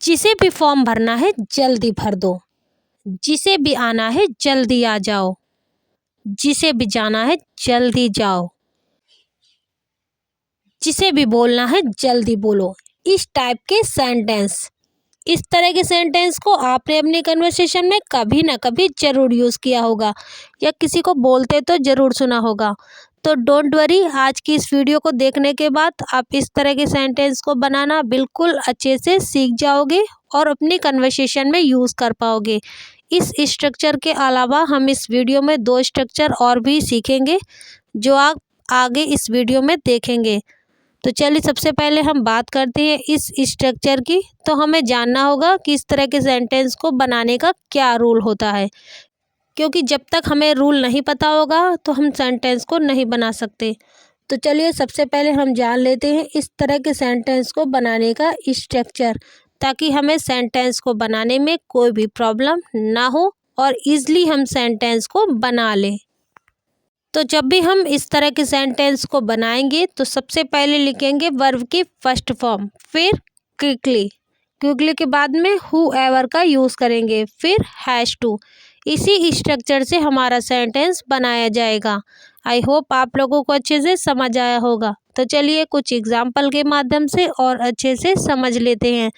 जिसे भी फॉर्म भरना है जल्दी भर दो, जिसे भी आना है जल्दी आ जाओ, जिसे भी जाना है जल्दी जाओ, जिसे भी बोलना है जल्दी बोलो। इस टाइप के सेंटेंस, इस तरह के सेंटेंस को आपने अपने कन्वर्सेशन में कभी ना कभी ज़रूर यूज़ किया होगा या किसी को बोलते तो ज़रूर सुना होगा। तो डोंट वरी, आज की इस वीडियो को देखने के बाद आप इस तरह के सेंटेंस को बनाना बिल्कुल अच्छे से सीख जाओगे और अपनी कन्वर्सेशन में यूज़ कर पाओगे। इस स्ट्रक्चर के अलावा हम इस वीडियो में 2 स्ट्रक्चर और भी सीखेंगे जो आप आगे इस वीडियो में देखेंगे। तो चलिए सबसे पहले हम बात करते हैं इस स्ट्रक्चर की। तो हमें जानना होगा कि इस तरह के सेंटेंस को बनाने का क्या रूल होता है, क्योंकि जब तक हमें रूल नहीं पता होगा तो हम सेंटेंस को नहीं बना सकते। तो चलिए सबसे पहले हम जान लेते हैं इस तरह के सेंटेंस को बनाने का स्ट्रक्चर, ताकि हमें सेंटेंस को बनाने में कोई भी प्रॉब्लम ना हो और ईज़िली हम सेंटेंस को बना लें। तो जब भी हम इस तरह के सेंटेंस को बनाएंगे तो सबसे पहले लिखेंगे वर्ब की फर्स्ट फॉर्म, फिर क्विकली, क्विकली के बाद में हूएवर का यूज़ करेंगे, फिर हैज़ टू। इसी स्ट्रक्चर से हमारा सेंटेंस बनाया जाएगा। आई होप आप लोगों को अच्छे से समझ आया होगा। तो चलिए कुछ एग्जाम्पल के माध्यम से और अच्छे से समझ लेते हैं,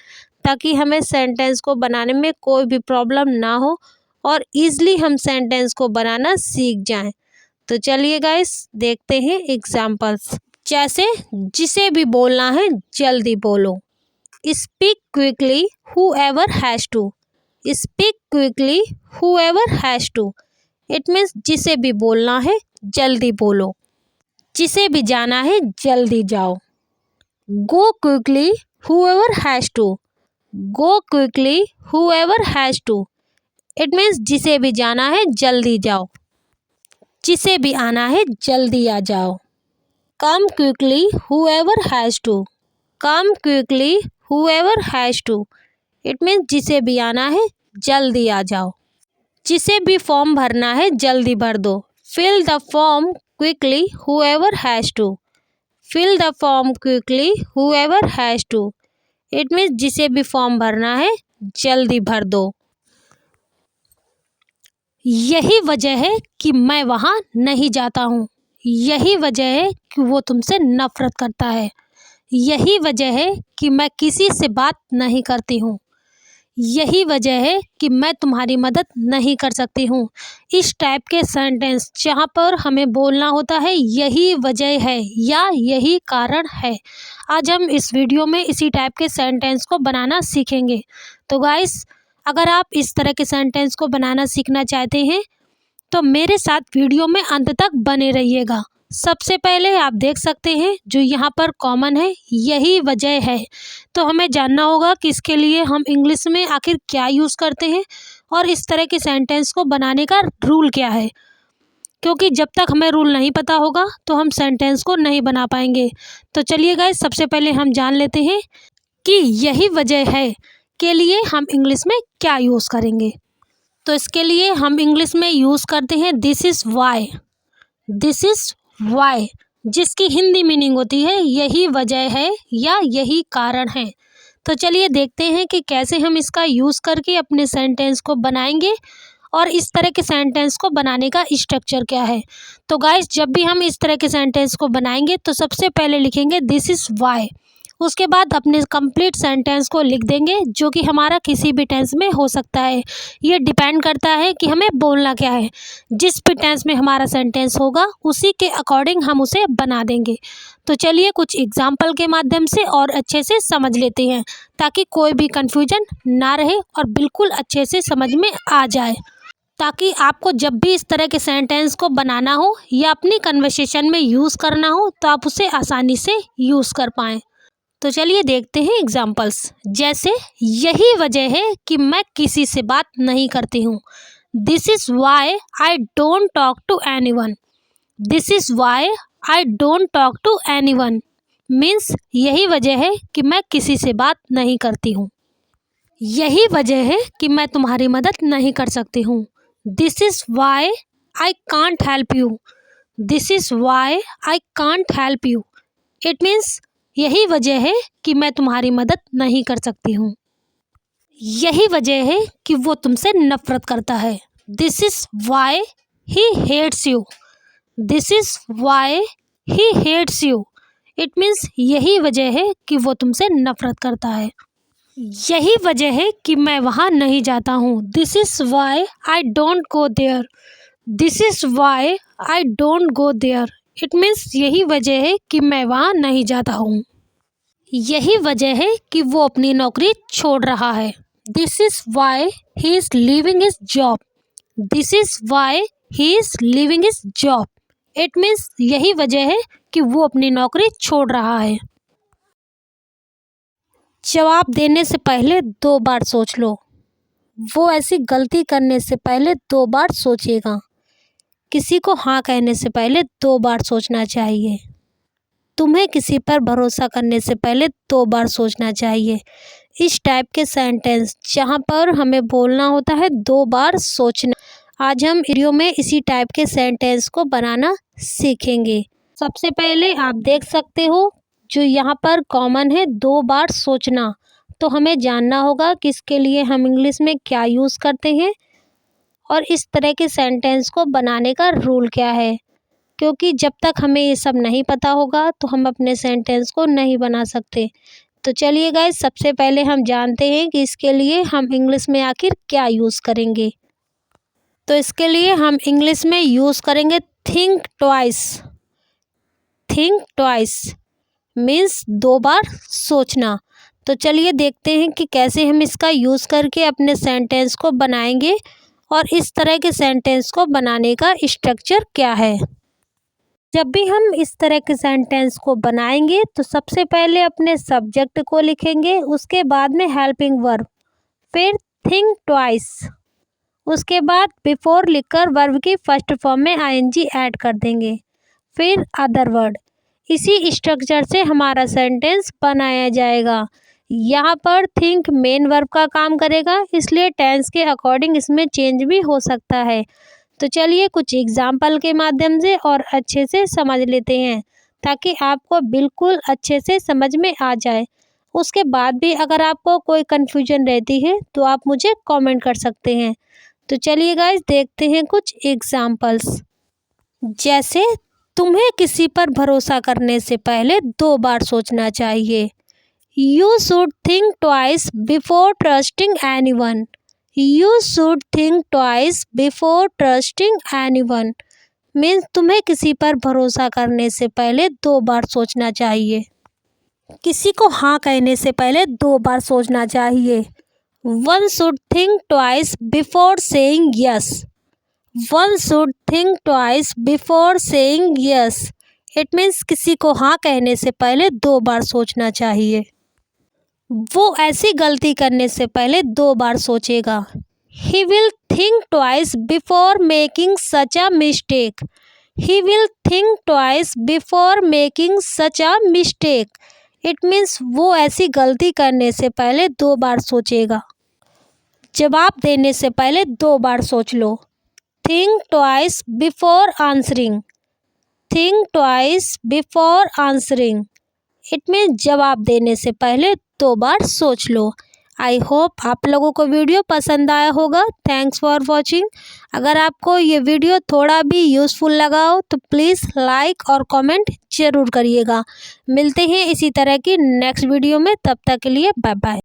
ताकि हमें सेंटेंस को बनाने में कोई भी प्रॉब्लम ना हो और ईज़िली हम सेंटेंस को बनाना सीख जाएं। तो चलिए गाइस देखते हैं एग्जाम्पल्स। जैसे जिसे भी बोलना है जल्दी बोलो, speak quickly whoever has to, speak quickly whoever has to. It means जिसे भी बोलना है जल्दी बोलो, जिसे भी जाना है जल्दी जाओ। Go quickly whoever has to, go quickly whoever has to. It means जिसे भी जाना है जल्दी जाओ, जिसे भी आना है जल्दी आ जाओ। Come quickly whoever has to, come quickly whoever has to. It means जिसे भी आना है जल्दी आ जाओ, जिसे भी फॉर्म भरना है जल्दी भर दो। Fill the form quickly whoever has to, fill the form quickly whoever has to. It means जिसे भी फॉर्म भरना है जल्दी भर दो। यही वजह है कि मैं वहाँ नहीं जाता हूँ, यही वजह है कि वो तुमसे नफरत करता है, यही वजह है कि मैं किसी से बात नहीं करती हूँ, यही वजह है कि मैं तुम्हारी मदद नहीं कर सकती हूँ। इस टाइप के सेंटेंस जहाँ पर हमें बोलना होता है यही वजह है या यही कारण है, आज हम इस वीडियो में इसी टाइप के सेंटेंस को बनाना सीखेंगे। तो गाइस, अगर आप इस तरह के सेंटेंस को बनाना सीखना चाहते हैं तो मेरे साथ वीडियो में अंत तक बने रहिएगा। सबसे पहले आप देख सकते हैं जो यहाँ पर कॉमन है, यही वजह है। तो हमें जानना होगा कि इसके लिए हम इंग्लिश में आखिर क्या यूज़ करते हैं और इस तरह के सेंटेंस को बनाने का रूल क्या है, क्योंकि जब तक हमें रूल नहीं पता होगा तो हम सेंटेंस को नहीं बना पाएंगे। तो चलिए गाइस, सबसे पहले हम जान लेते हैं कि यही वजह है के लिए हम इंग्लिश में क्या यूज़ करेंगे। तो इसके लिए हम इंग्लिश में यूज़ करते हैं this is Y, this is Y, जिसकी हिंदी मीनिंग होती है यही वजह है या यही कारण है। तो चलिए देखते हैं कि कैसे हम इसका यूज़ करके अपने सेंटेंस को बनाएंगे और इस तरह के सेंटेंस को बनाने का स्ट्रक्चर क्या है। तो गाइस, जब भी हम इस तरह के सेंटेंस को बनाएंगे तो सबसे पहले लिखेंगे दिस इज़ वाई, उसके बाद अपने कंप्लीट सेंटेंस को लिख देंगे, जो कि हमारा किसी भी टेंस में हो सकता है। ये डिपेंड करता है कि हमें बोलना क्या है। जिस भी टेंस में हमारा सेंटेंस होगा उसी के अकॉर्डिंग हम उसे बना देंगे। तो चलिए कुछ एग्जाम्पल के माध्यम से और अच्छे से समझ लेते हैं, ताकि कोई भी कन्फ्यूजन ना रहे और बिल्कुल अच्छे से समझ में आ जाए, ताकि आपको जब भी इस तरह के सेंटेंस को बनाना हो या अपनी कन्वर्सेशन में यूज़ करना हो तो आप उसे आसानी से यूज़ कर पाएँ। तो चलिए देखते हैं एग्जाम्पल्स। जैसे यही वजह है कि मैं किसी से बात नहीं करती हूँ, this is why I don't talk to anyone, this is why I don't talk to anyone. Means यही वजह है कि मैं किसी से बात नहीं करती हूँ, यही वजह है कि मैं तुम्हारी मदद नहीं कर सकती हूँ। This is why I can't help you, this is why I can't help you. It means यही वजह है कि मैं तुम्हारी मदद नहीं कर सकती हूँ। यही वजह है कि वो तुमसे नफरत करता है। This is why he hates you. This is why he hates you. It means यही वजह है कि वो तुमसे नफरत करता है। यही वजह है कि मैं वहाँ नहीं जाता हूँ। This is why I don't go there. This is why I don't go there. It means यही वजह है कि मैं वहाँ नहीं जाता हूँ। यही वजह है कि वो अपनी नौकरी छोड़ रहा है। This is why he is leaving his job. This is why he is leaving his job. It means यही वजह है कि वो अपनी नौकरी छोड़ रहा है। जवाब देने से पहले 2 बार सोच लो। वो ऐसी गलती करने से पहले 2 बार सोचेगा। किसी को हाँ कहने से पहले 2 बार सोचना चाहिए। तुम्हें किसी पर भरोसा करने से पहले 2 बार सोचना चाहिए। इस टाइप के सेंटेंस जहाँ पर हमें बोलना होता है 2 बार सोचना। आज हम वीडियो में इसी टाइप के सेंटेंस को बनाना सीखेंगे। सबसे पहले आप देख सकते हो जो यहाँ पर कॉमन है 2 बार सोचना। तो हमें जानना होगा कि इसके लिए हम इंग्लिश में क्या यूज़ करते हैं और इस तरह के सेंटेंस को बनाने का रूल क्या है, क्योंकि जब तक हमें ये सब नहीं पता होगा तो हम अपने सेंटेंस को नहीं बना सकते। तो चलिए गाइस, सबसे पहले हम जानते हैं कि इसके लिए हम इंग्लिश में आखिर क्या यूज़ करेंगे। तो इसके लिए हम इंग्लिश में यूज़ करेंगे think twice. Think twice means 2 बार सोचना। तो चलिए देखते हैं कि कैसे हम इसका यूज़ करके अपने सेंटेंस को बनाएंगे और इस तरह के सेंटेंस को बनाने का स्ट्रक्चर क्या है। जब भी हम इस तरह के सेंटेंस को बनाएंगे तो सबसे पहले अपने सब्जेक्ट को लिखेंगे, उसके बाद में हेल्पिंग वर्ब, फिर थिंक ट्वाइस, उसके बाद बिफोर लिखकर वर्ब की फर्स्ट फॉर्म में आईएनजी ऐड कर देंगे, फिर अदर वर्ड। इसी स्ट्रक्चर से हमारा सेंटेंस बनाया जाएगा। यहाँ पर थिंक मेन वर्ब का काम करेगा, इसलिए टेंस के अकॉर्डिंग इसमें चेंज भी हो सकता है। तो चलिए कुछ एग्जाम्पल के माध्यम से और अच्छे से समझ लेते हैं ताकि आपको बिल्कुल अच्छे से समझ में आ जाए। उसके बाद भी अगर आपको कोई कन्फ्यूजन रहती है तो आप मुझे कमेंट कर सकते हैं। तो चलिए गाइस देखते हैं कुछ एग्जाम्पल्स। जैसे तुम्हें किसी पर भरोसा करने से पहले 2 बार सोचना चाहिए। You should think twice before trusting anyone. You should think twice before trusting anyone. Means तुम्हें किसी पर भरोसा करने से पहले 2 बार सोचना चाहिए। किसी को हाँ कहने से पहले 2 बार सोचना चाहिए। One should think twice before saying yes. One should think twice before saying yes. It means किसी को हाँ कहने से पहले 2 बार सोचना चाहिए। वो ऐसी गलती करने से पहले 2 बार सोचेगा। He will think twice before making such a mistake. He will think twice before making such a mistake. It means वो ऐसी गलती करने से पहले 2 बार सोचेगा। जवाब देने से पहले 2 बार सोच लो। Think twice before answering. Think twice before answering. It means जवाब देने से पहले 2 बार सोच लो। आई होप आप लोगों को वीडियो पसंद आया होगा। Thanks for watching. अगर आपको ये वीडियो थोड़ा भी यूज़फुल लगा हो तो प्लीज़ लाइक और कमेंट ज़रूर करिएगा। मिलते हैं इसी तरह की नेक्स्ट वीडियो में, तब तक के लिए बाय बाय।